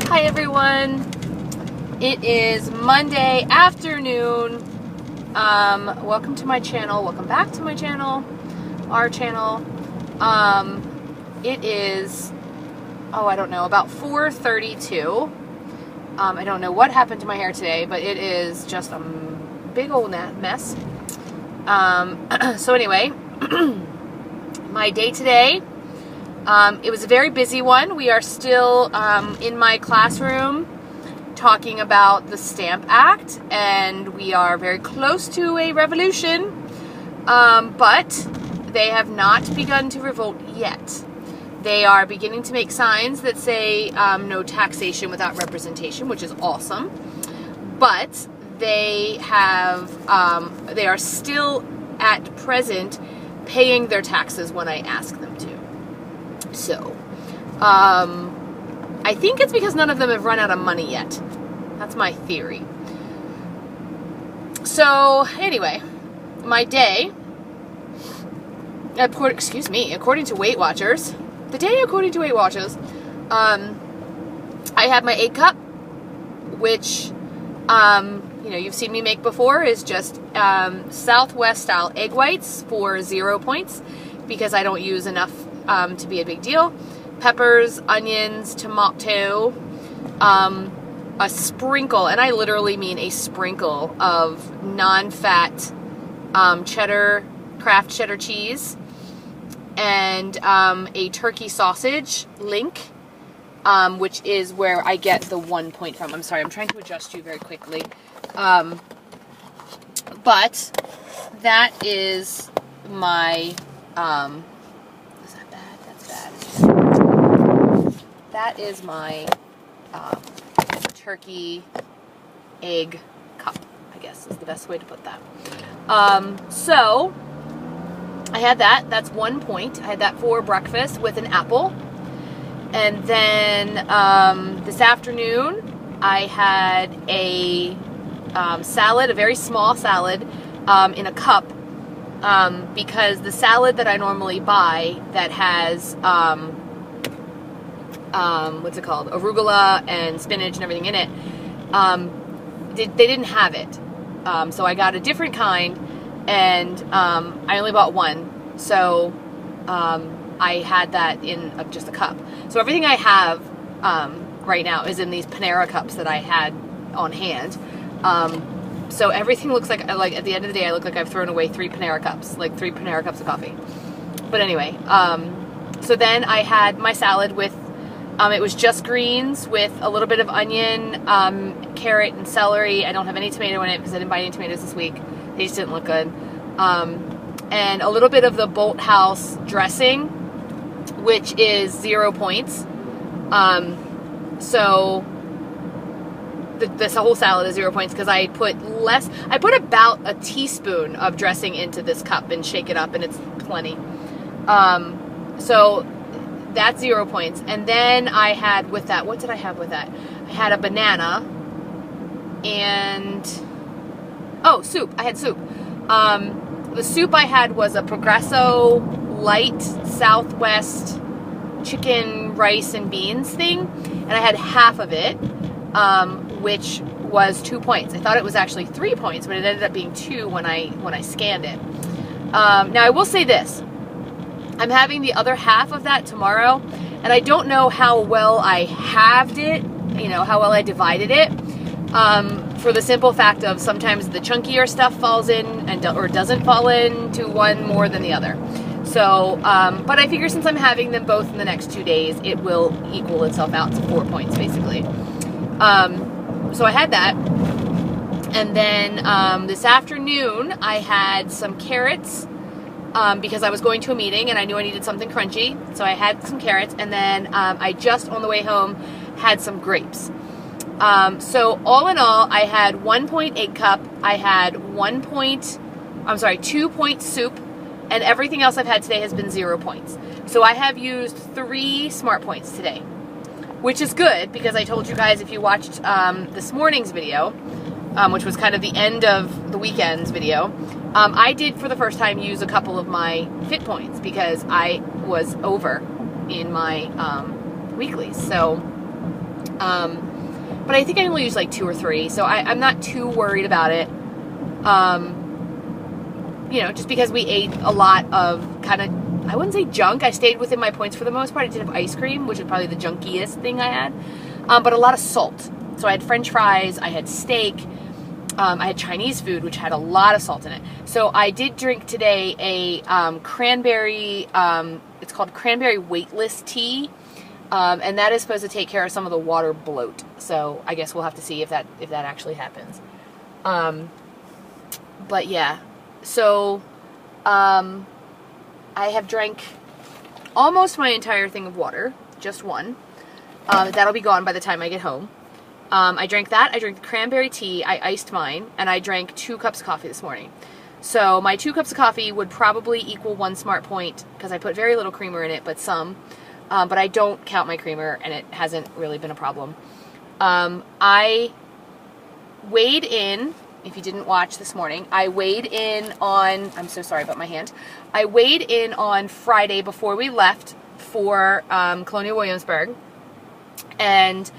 Hi everyone, it is Monday afternoon. Welcome to my channel, welcome back to my channel, our channel. It is, I don't know, about 4:32. I don't know what happened to my hair today, but it is just a big old mess. So anyway, my day today, it was a very busy one. We are still in my classroom talking about the Stamp Act, and we are very close to a revolution, but they have not begun to revolt yet. They are beginning to make signs that say no taxation without representation, which is awesome, but they have they are still at present paying their taxes when I ask them to. So, I think it's because none of them have run out of money yet. That's my theory. So, anyway, my day, according to Weight Watchers, the day according to Weight Watchers, I had my egg cup, which, you've seen me make before, is just Southwest style egg whites for 0 points, because I don't use enough to be a big deal. Peppers, onions, tomato, a sprinkle, and I literally mean a sprinkle of non-fat Kraft cheddar cheese, and a turkey sausage link, which is where I get the 1 point from. I'm sorry, I'm trying to adjust you very quickly. But that is my, that is my turkey egg cup, I guess is the best way to put that. So I had that. That's 1 point. I had that for breakfast with an apple. And then this afternoon I had a salad, a very small salad, in a cup, because the salad that I normally buy that has what's it called, arugula and spinach and everything in it, they didn't have it, so I got a different kind, and I only bought one, so I had that in just a cup. So everything I have right now is in these Panera cups that I had on hand. So everything looks like at the end of the day, I look like I've thrown away 3 Panera cups, like 3 Panera cups of coffee. But anyway, so then I had my salad with, it was just greens with a little bit of onion, carrot, and celery. I don't have any tomato in it because I didn't buy any tomatoes this week. They just didn't look good. And a little bit of the Bolt House dressing, which is 0 points. So this whole salad is 0 points because I put about a teaspoon of dressing into this cup and shake it up, and it's plenty. So that's 0 points. And then I had with that, what did I have with that? I had a banana and, soup. I had soup. The soup I had was a Progresso light Southwest chicken, rice, and beans thing. And I had half of it, which was 2 points. I thought it was actually 3 points, but it ended up being 2 when I scanned it. Now I will say this. I'm having the other half of that tomorrow, and I don't know how well I halved it, how well I divided it, for the simple fact of sometimes the chunkier stuff falls in or doesn't fall in to one more than the other. So, but I figure since I'm having them both in the next 2 days, it will equal itself out to 4 points, basically. So I had that, and then this afternoon I had some carrots, because I was going to a meeting and I knew I needed something crunchy, so I had some carrots, and then I just on the way home had some grapes. So all in all, I had 1 point egg cup, I had 2 point soup, and everything else I've had today has been 0 points. So I have used 3 smart points today, which is good because I told you guys, if you watched this morning's video, which was kind of the end of the weekend's video, I did for the first time use a couple of my fit points because I was over in my weeklies. So But I think I only use like 2 or 3, so I'm not too worried about it. Just because we ate a lot of kind of, I wouldn't say junk. I stayed within my points for the most part. I did have ice cream, which is probably the junkiest thing I had. But a lot of salt. So I had French fries, I had steak, I had Chinese food, which had a lot of salt in it. So I did drink today a cranberry, it's called cranberry weightless tea. And that is supposed to take care of some of the water bloat. So I guess we'll have to see if that actually happens. But yeah, so I have drank almost my entire thing of water, just one. That'll be gone by the time I get home. I drank that. I drank the cranberry tea. I iced mine, and I drank 2 cups of coffee this morning. So my 2 cups of coffee would probably equal 1 smart point because I put very little creamer in it, but some. But I don't count my creamer, and it hasn't really been a problem. I weighed in, if you didn't watch this morning, I weighed in on, I'm so sorry about my hand. I weighed in on Friday before we left for Colonial Williamsburg, and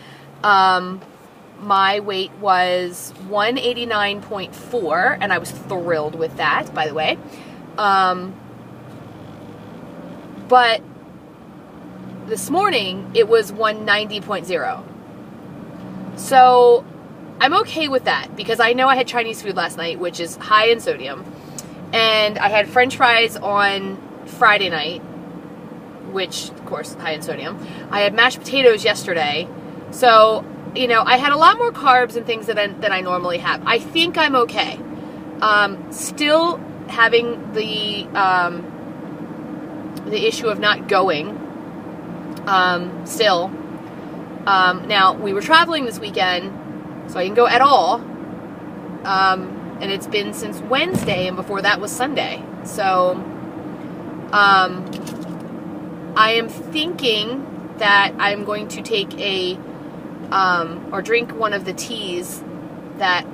my weight was 189.4, and I was thrilled with that, by the way. But this morning, it was 190.0. So I'm okay with that because I know I had Chinese food last night, which is high in sodium. And I had French fries on Friday night, which, of course, high in sodium. I had mashed potatoes yesterday. So, I had a lot more carbs and things than I normally have. I think I'm okay. Still having the issue of not going. Now, we were traveling this weekend, so I didn't go at all. And it's been since Wednesday, and before that was Sunday. So, I am thinking that I'm going to take or drink one of the teas that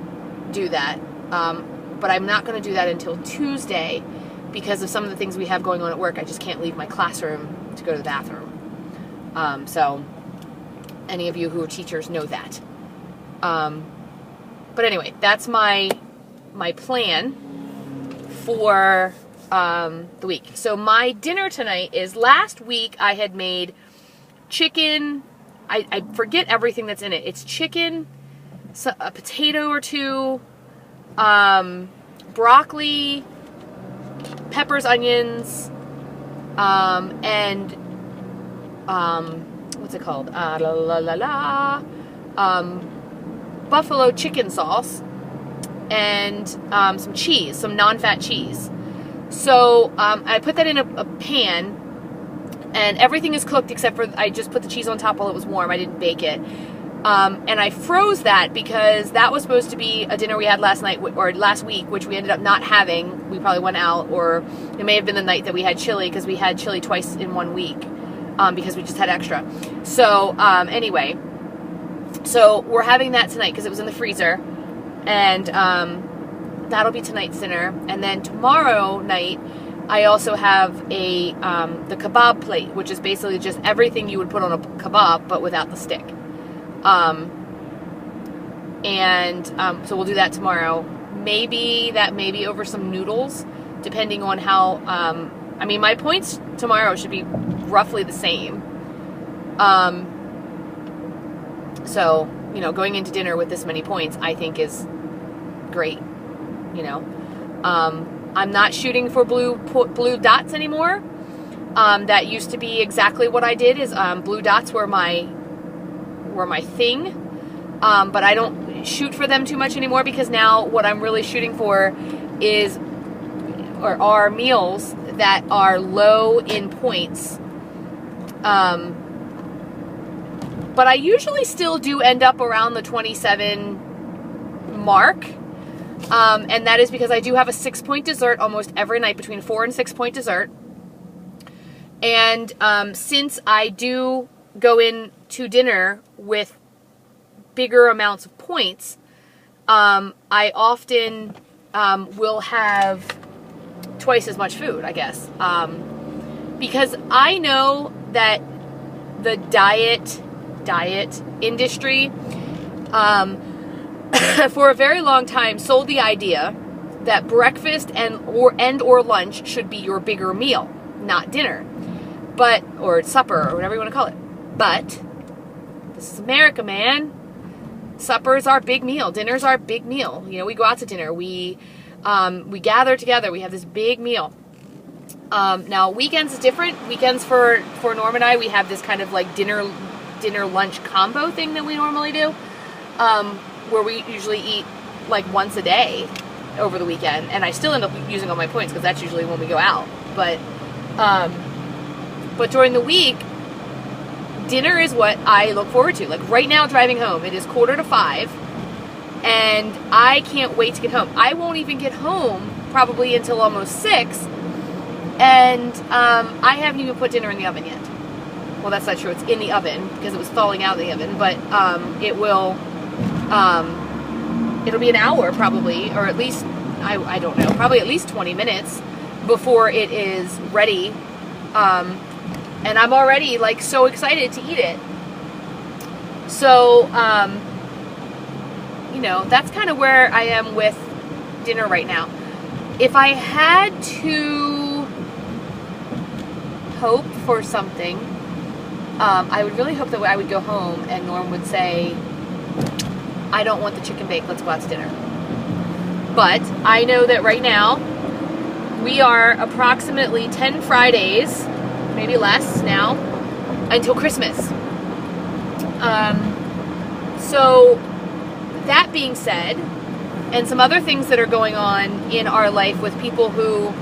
do that. But I'm not going to do that until Tuesday because of some of the things we have going on at work. I just can't leave my classroom to go to the bathroom. So any of you who are teachers know that. But anyway, that's my plan for the week. So my dinner tonight is, last week I had made chicken. I forget everything that's in it. It's chicken, a potato or 2, broccoli, peppers, onions, and what's it called? Buffalo chicken sauce, and some cheese, some non-fat cheese. So I put that in a pan, and everything is cooked except for I just put the cheese on top while it was warm. I didn't bake it. And I froze that because that was supposed to be a dinner we had last night or last week, which we ended up not having. We probably went out, or it may have been the night that we had chili, because we had chili twice in 1 week because we just had extra. So anyway, so we're having that tonight because it was in the freezer, and that'll be tonight's dinner. And then tomorrow night, I also have the kebab plate, which is basically just everything you would put on a kebab, but without the stick. So we'll do that tomorrow. Maybe over some noodles, depending on how, my points tomorrow should be roughly the same. So, going into dinner with this many points, I think is great, I'm not shooting for blue dots anymore. That used to be exactly what I did. Is blue dots were my thing. But I don't shoot for them too much anymore, because now what I'm really shooting for are meals that are low in points. But I usually still do end up around the 27 mark. And that is because I do have a 6-point dessert almost every night, between 4 and 6-point dessert. And since I do go in to dinner with bigger amounts of points, I often will have twice as much food, I guess. Because I know that the diet diet industry, for a very long time sold the idea that breakfast or lunch should be your bigger meal, not dinner, or supper, or whatever you want to call it. But this is America, man. Supper's our big meal. Dinner's our big meal. You know, we go out to dinner. We gather together. We have this big meal. Now weekends is different. Weekends for Norm and I, we have this kind of like dinner lunch combo thing that we normally do, where we usually eat like once a day over the weekend, and I still end up using all my points because that's usually when we go out. But during the week, dinner is what I look forward to. Like right now, driving home, it is 4:45, and I can't wait to get home. I won't even get home probably until almost 6, and I haven't even put dinner in the oven yet. Well, that's not true. It's in the oven because it was thawing out of the oven, but it'll be an hour probably, or at least, I don't know, probably at least 20 minutes before it is ready. And I'm already like so excited to eat it. So, you know, that's kind of where I am with dinner right now. If I had to hope for something, I would really hope that I would go home and Norm would say, I don't want the chicken bake, let's go out to dinner. But I know that right now we are approximately 10 Fridays, maybe less now, until Christmas. So that being said, and some other things that are going on in our life with people who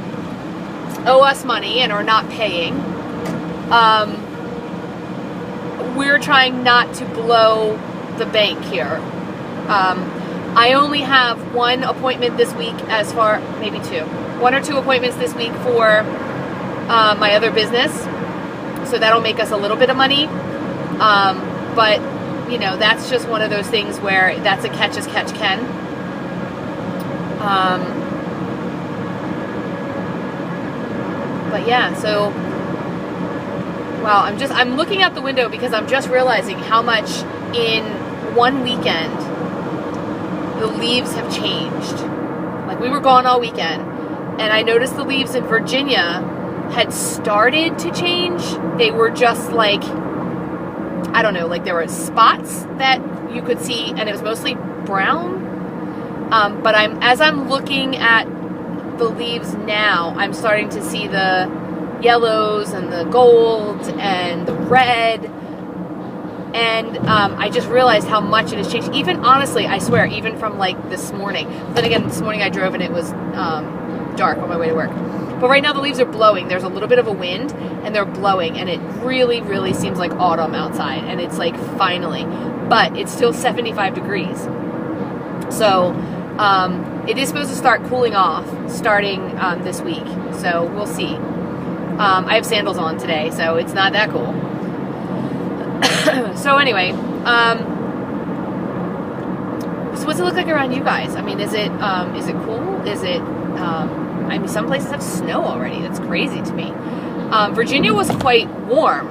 owe us money and are not paying, we're trying not to blow the bank here. I only have one appointment this week, maybe two. One or two appointments this week for my other business. So that'll make us a little bit of money. But, you know, that's just one of those things where that's a catch as catch can. But yeah, so, wow, I'm looking out the window because I'm just realizing how much in one weekend the leaves have changed. Like, we were gone all weekend, and I noticed the leaves in Virginia had started to change. They were just like, I don't know, like there were spots that you could see, and it was mostly brown. But as I'm looking at the leaves now, I'm starting to see the yellows and the gold and the red. And I just realized how much it has changed. Even, honestly, I swear, even from like this morning. Then again, this morning I drove and it was dark on my way to work. But right now the leaves are blowing. There's a little bit of a wind and they're blowing, and it really, really seems like autumn outside. And it's like finally, but it's still 75 degrees. So it is supposed to start cooling off starting this week. So we'll see. I have sandals on today, so it's not that cool. So anyway, so what's it look like around you guys? I mean, is it cool? Is it, I mean, some places have snow already. That's crazy to me. Virginia was quite warm.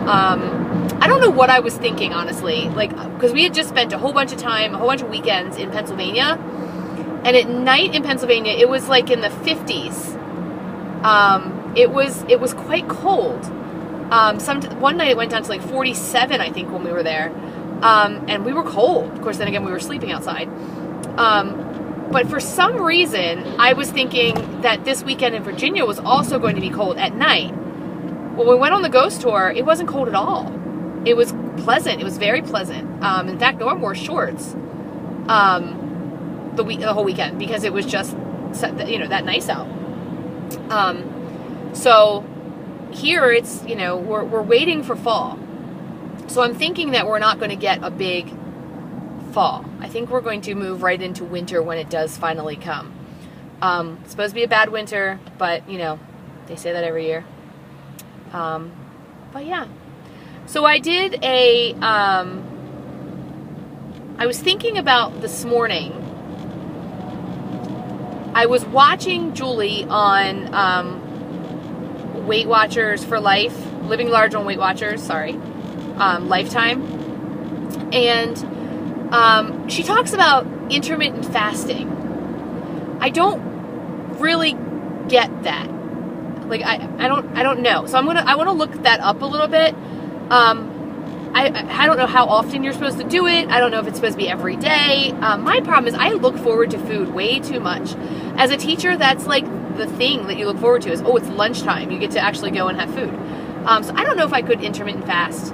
I don't know what I was thinking, honestly, like, because we had just spent a whole bunch of weekends in Pennsylvania, and at night in Pennsylvania, it was like in the 50s. It was quite cold. One night it went down to like 47, I think, when we were there. And we were cold. Of course, then again, we were sleeping outside. But for some reason, I was thinking that this weekend in Virginia was also going to be cold at night. When we went on the ghost tour, it wasn't cold at all. It was pleasant. It was very pleasant. In fact, Norm wore shorts the whole weekend because it was just, that nice out. So here it's, we're waiting for fall. So I'm thinking that we're not going to get a big fall. I think we're going to move right into winter when it does finally come. It's supposed to be a bad winter, but, they say that every year. But yeah. So I did I was thinking about this morning. I was watching Julie on Weight Watchers for Life, Living Large on Weight Watchers, Lifetime. And she talks about intermittent fasting. I don't really get that. Like, I don't know. So I want to look that up a little bit. I don't know how often you're supposed to do it. I don't know if it's supposed to be every day. My problem is I look forward to food way too much. As a teacher, that's like the thing that you look forward to is, oh, it's lunchtime. You get to actually go and have food. So I don't know if I could intermittent fast.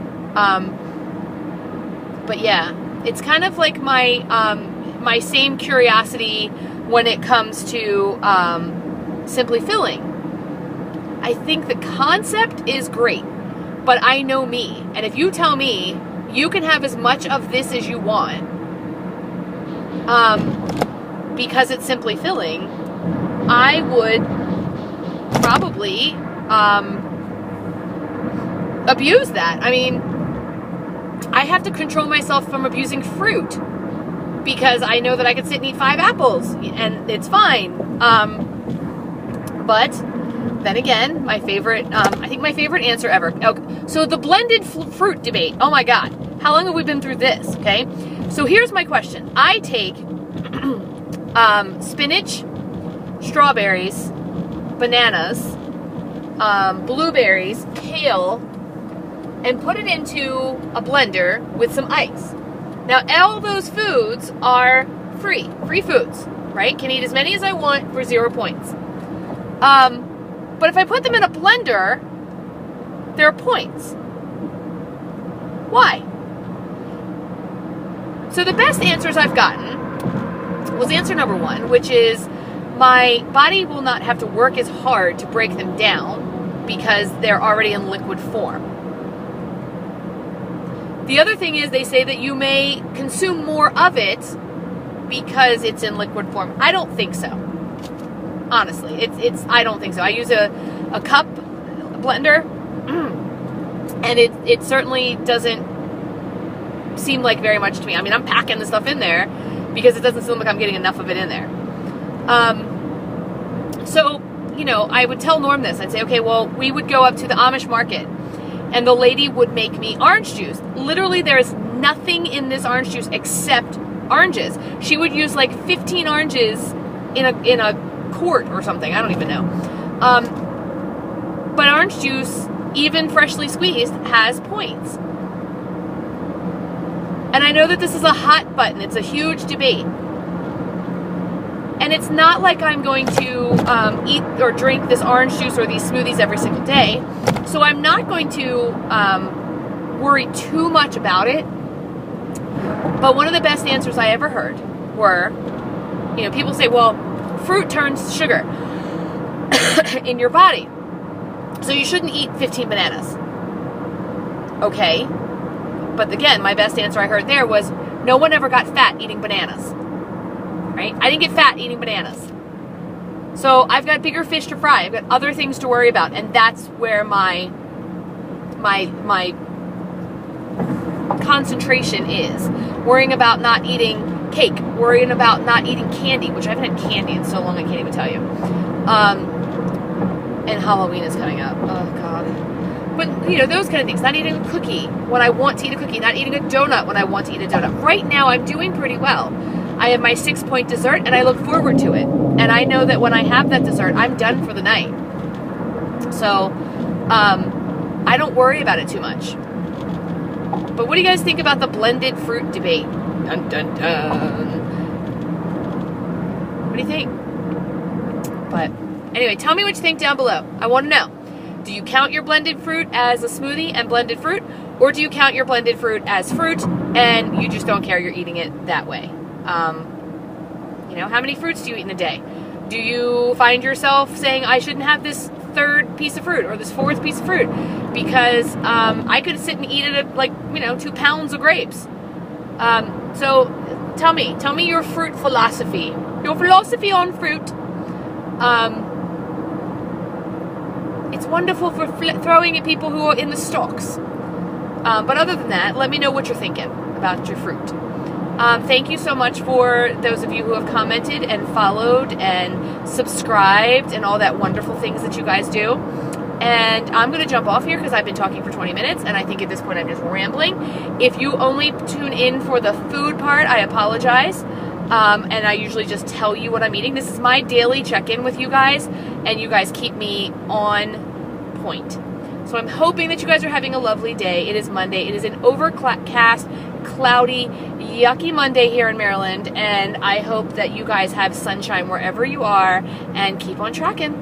But yeah, it's kind of like my same curiosity when it comes to Simply Filling. I think the concept is great, but I know me. And if you tell me you can have as much of this as you want, because it's Simply Filling, I would probably abuse that. I mean, I have to control myself from abusing fruit because I know that I could sit and eat 5 apples and it's fine. But then again, my favorite, I think my favorite answer ever. Okay, so the blended fruit debate. Oh my God. How long have we been through this? Okay. So here's my question. I take spinach, strawberries, bananas, blueberries, kale, and put it into a blender with some ice. Now, all those foods are free foods, right? Can eat as many as I want for 0 points. But if I put them in a blender, there are points. Why? So the best answers I've gotten was answer number 1, which is my body will not have to work as hard to break them down because they're already in liquid form. The other thing is they say that you may consume more of it because it's in liquid form. I don't think so. Honestly, I don't think so. I use a cup blender, and it certainly doesn't seem like very much to me. I mean, I'm packing the stuff in there because it doesn't seem like I'm getting enough of it in there. So, I would tell Norm this. I'd say, okay, well, we would go up to the Amish market, and the lady would make me orange juice. Literally, there's nothing in this orange juice except oranges. She would use like 15 oranges in a quart or something. I don't even know. But orange juice, even freshly squeezed, has points. And I know that this is a hot button. It's a huge debate. And it's not like I'm going to eat or drink this orange juice or these smoothies every single day. So I'm not going to worry too much about it. But one of the best answers I ever heard were, people say, well, fruit turns sugar in your body. So you shouldn't eat 15 bananas. Okay. But again, my best answer I heard there was, no one ever got fat eating bananas. Right? I didn't get fat eating bananas. So I've got bigger fish to fry. I've got other things to worry about. And that's where my concentration is. Worrying about not eating cake. Worrying about not eating candy, which I haven't had candy in so long I can't even tell you. And Halloween is coming up. Oh, God. But, those kind of things. Not eating a cookie when I want to eat a cookie. Not eating a donut when I want to eat a donut. Right now, I'm doing pretty well. I have my 6-point dessert, and I look forward to it. And I know that when I have that dessert, I'm done for the night. So, I don't worry about it too much. But what do you guys think about the blended fruit debate? Dun, dun, dun. What do you think? But anyway, tell me what you think down below. I want to know. Do you count your blended fruit as a smoothie and blended fruit? Or do you count your blended fruit as fruit and you just don't care, you're eating it that way? How many fruits do you eat in a day? Do you find yourself saying, I shouldn't have this 3rd piece of fruit or this 4th piece of fruit because I could sit and eat it at 2 pounds of grapes? So tell me your fruit philosophy. Your philosophy on fruit. It's wonderful for throwing at people who are in the stocks. But other than that, let me know what you're thinking about your fruit. Thank you so much for those of you who have commented and followed and subscribed and all that wonderful things that you guys do. And I'm going to jump off here because I've been talking for 20 minutes, and I think at this point I'm just rambling. If you only tune in for the food part, I apologize. And I usually just tell you what I'm eating. This is my daily check-in with you guys, and you guys keep me on point. So I'm hoping that you guys are having a lovely day. It is Monday. It is an overcast, cloudy, yucky Monday here in Maryland, and I hope that you guys have sunshine wherever you are, and keep on tracking.